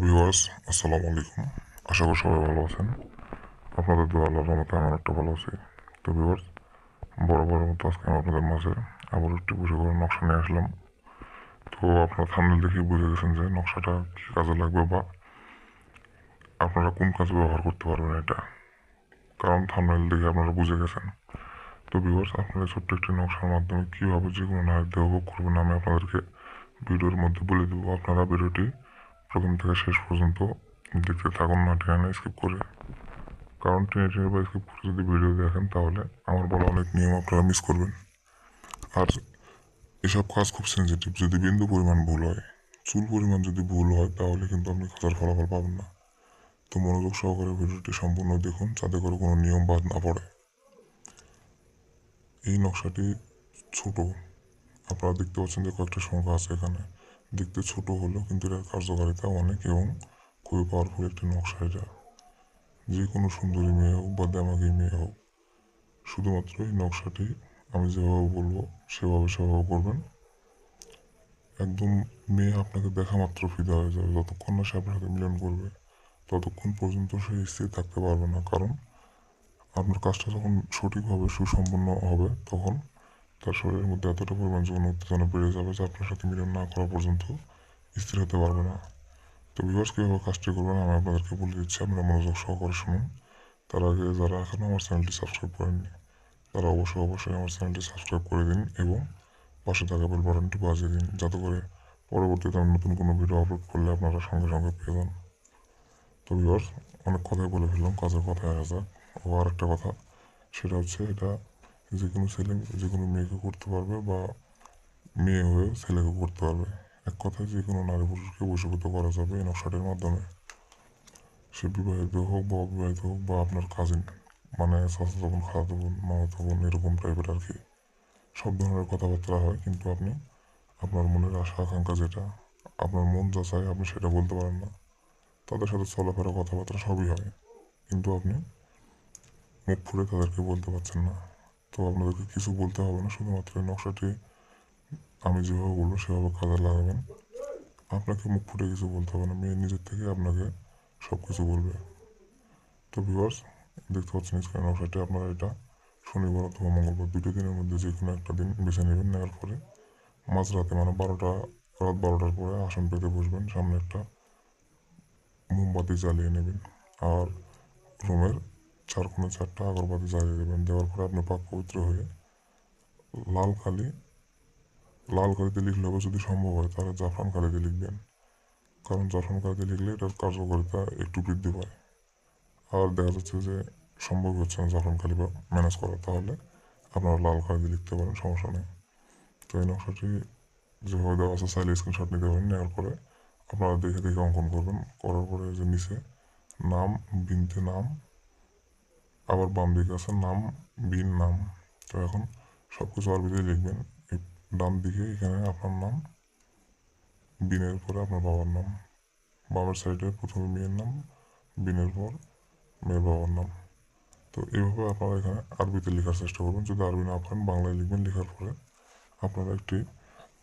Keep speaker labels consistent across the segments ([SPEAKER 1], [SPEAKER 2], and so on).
[SPEAKER 1] Viewers, আসসালামু আলাইকুম। আশা করি সবাই ভালো আছেন। আপনাদের দোয়া আল্লাহর রহমতে আমি অনেকটা ভালো আছি। তো ভিউয়ার্স, বরাবরের মতো আজকে আমি আপনাদের মাঝে আবার একটি বসে করে নকশা নিয়ে আসলাম। তো আপনারা থাম্বনেল দেখে বুঝে গেছেন যে নকশাটা কী কাজে লাগবে বা আপনারা কোন কাজে ব্যবহার করতে পারবেন এটা, কারণ থাম্বনেল দেখে আপনারা বুঝে গেছেন। তো ভিউয়ার্স, আপনারা ছোট্ট একটি নকশার মাধ্যমে কীভাবে যে কোনো নারীর দেহ ভোগ করবেন আমি আপনাদেরকে ভিডিওর মধ্যে বলে দেবো। আপনারা ভিডিওটি প্রথম থেকে শেষ পর্যন্ত দেখতে থাকুন, না টেনে স্কিপ করে, কারণ টেনে টেনে বা স্কিপ করে যদি ভিডিও দেখেন তাহলে আমার বলা অনেক নিয়ম আপনারা মিস করবেন। আর এসব কাজ খুব সেন্সিটিভ, যদি বিন্দু পরিমাণ ভুল হয়, চুল পরিমাণ যদি ভুল হয় তাহলে কিন্তু আপনি কাজের ফলাফল পাবেন না। তো মনোযোগ সহকারে ভিডিওটি সম্পূর্ণ দেখুন যাতে করে কোনো নিয়ম বাদ না পড়ে। এই নকশাটি ছোট, আপনারা দেখতে পাচ্ছেন যে কয়েকটা সংখ্যা আছে এখানে। দেখতে ছোট হলেও কিন্তু এর কার্যকারিতা অনেক এবং খুবই পাওয়ারফুল একটি নকশা এটা। যে কোনো সুন্দরী মেয়ে হোক বা দামাগি মেয়ে হোক, শুধুমাত্র এই নকশাটি আমি যেভাবে বলবো সেভাবে করবেন। একদম মেয়ে আপনাকে দেখা মাত্র ফিদা হয়ে যাবে। যতক্ষণ না সে আপনার সাথে মিলন করবে ততক্ষণ পর্যন্ত সে স্থির থাকতে পারবে না, কারণ আপনার কাজটা যখন সঠিকভাবে সুসম্পন্ন হবে তখন তার শরীরের মধ্যে এতটা পরিমাণ যৌন উত্তেজনা বেড়ে যাবে যে আপনার সাথে মিলন না করা পর্যন্ত স্থির হতে পারবে না। তো ভিউয়ার্স, কীভাবে কাজটি করবেন আমি আপনাদেরকে বলে দিচ্ছি, আপনারা মনোযোগ সহকারে শুনুন। তার আগে যারা এখনও আমার চ্যানেলটি সাবস্ক্রাইব করেননি তারা অবশ্যই আমার চ্যানেলটি সাবস্ক্রাইব করে দিন এবং পাশে থাকা বেল বাটনটি বাজিয়ে দিন, যাতে করে পরবর্তীতে আমি নতুন কোনো ভিডিও আপলোড করলে আপনারা সঙ্গে সঙ্গে পেয়ে যান। তো ভিউয়ার্স, অনেক কথাই বলে ফেললাম, কাজের কথায় আসা যাক। ও আর একটা কথা, সেটা হচ্ছে এটা যে কোনো ছেলে যে কোনো মেয়েকে করতে পারবে বা মেয়ে হয়ে ছেলেকে করতে পারবে। এক কথায় যে কোনো নারী পুরুষকে বশীভূত করা যাবে এই নকশাটির মাধ্যমে। সে বিবাহিত হোক বা অবিবাহিত হোক বা আপনার কাজিন, মানে চাচাতো বোন, খালাতো বোন, মামাতো বোন, এরকম টাইপের আর কি। সব ধরনের কথাবার্তা হয়, কিন্তু আপনি আপনার মনের আশা আকাঙ্ক্ষা যেটা, আপনার মন যা চায় আপনি সেটা বলতে পারেন না। তাদের সাথে চলাফেরা কথাবার্তা সবই হয়, কিন্তু আপনি মুখ ফুটে তাদেরকে বলতে পারছেন না। তো আপনাদেরকে কিছু বলতে হবে না, শুধুমাত্র এই নকশাটি আমি যেভাবে বলবো সেভাবে কাজে লাগাবেন। আপনাকে মুখ ফুটে কিছু বলতে হবে না, মেয়ে নিজের থেকে আপনাকে সব কিছু বলবে। তো ভিউয়ার্স, দেখতে পাচ্ছেন স্ক্রিনে নকশাটি। আপনারা এটা শনিবার অথবা মঙ্গলবার, দুটো দিনের মধ্যে যে কোনো একটা দিন বেছে নেবেন। নেওয়ার পরে মাঝরাতে মানে রাত 12টার পরে আসন পেতে বসবেন, সামনে একটা মোমবাতি জ্বালিয়ে নেবেন আর রুমের চার কোণে 4টা আগরবাতি জ্বালিয়ে দেবেন। দেওয়ার পরে আপনি পাক পবিত্র হয়ে লাল কালি, লাল কালিতে লিখলে হবে, যদি সম্ভব হয় তাহলে জাফরান কালিতে লিখবেন, কারণ জাফরান কালিতে লিখলে এটার কার্যকারিতা একটু বৃদ্ধি পায়। আর দেখা যাচ্ছে যে সম্ভব হচ্ছে না জাফরান কালি বা ম্যানেজ করা, তাহলে আপনারা লাল কালি লিখতে পারেন, সমস্যা নেই। তো এই নকশাটি যেভাবে দেওয়া আছে চাইলে স্ক্রিনশট নিতে পারেন। নেওয়ার পরে আপনারা দেখে দেখে অঙ্কন করবেন। করার পরে যে নিচে নাম, বিনতে নাম, আবার বাম দিকে আছে নাম, বিন নাম। তো এখন সব কিছু আরবিতে লিখবেন। ডান দিকে এখানে আপনার নাম, বিনের পরে আপনার বাবার নাম, বাবার সাইডে প্রথমে মেয়ের নাম, বিনের পর মেয়ের বাবার নাম। তো এইভাবে আপনারা এখানে আরবিতে লেখার চেষ্টা করবেন। যদি আরবি না পারেন বাংলায় লিখবেন। লেখার পরে আপনারা একটি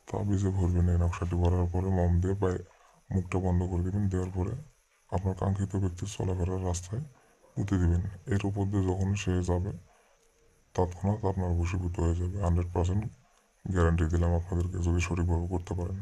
[SPEAKER 1] তাবিজে ভরবেন। এই নকশাটি ভরার পরে মম দিয়ে বা মুখটা বন্ধ করে দেবেন। দেওয়ার পরে আপনার কাঙ্ক্ষিত ব্যক্তির চলাফেরার রাস্তায় পুঁতে দেবেন। এর উপর দিয়ে যখন সে যাবে তৎক্ষণাৎ আপনার বশীভূত হয়ে যাবে। 100% গ্যারান্টি দিলাম আপনাদেরকে, যদি সঠিকভাবে করতে পারেন।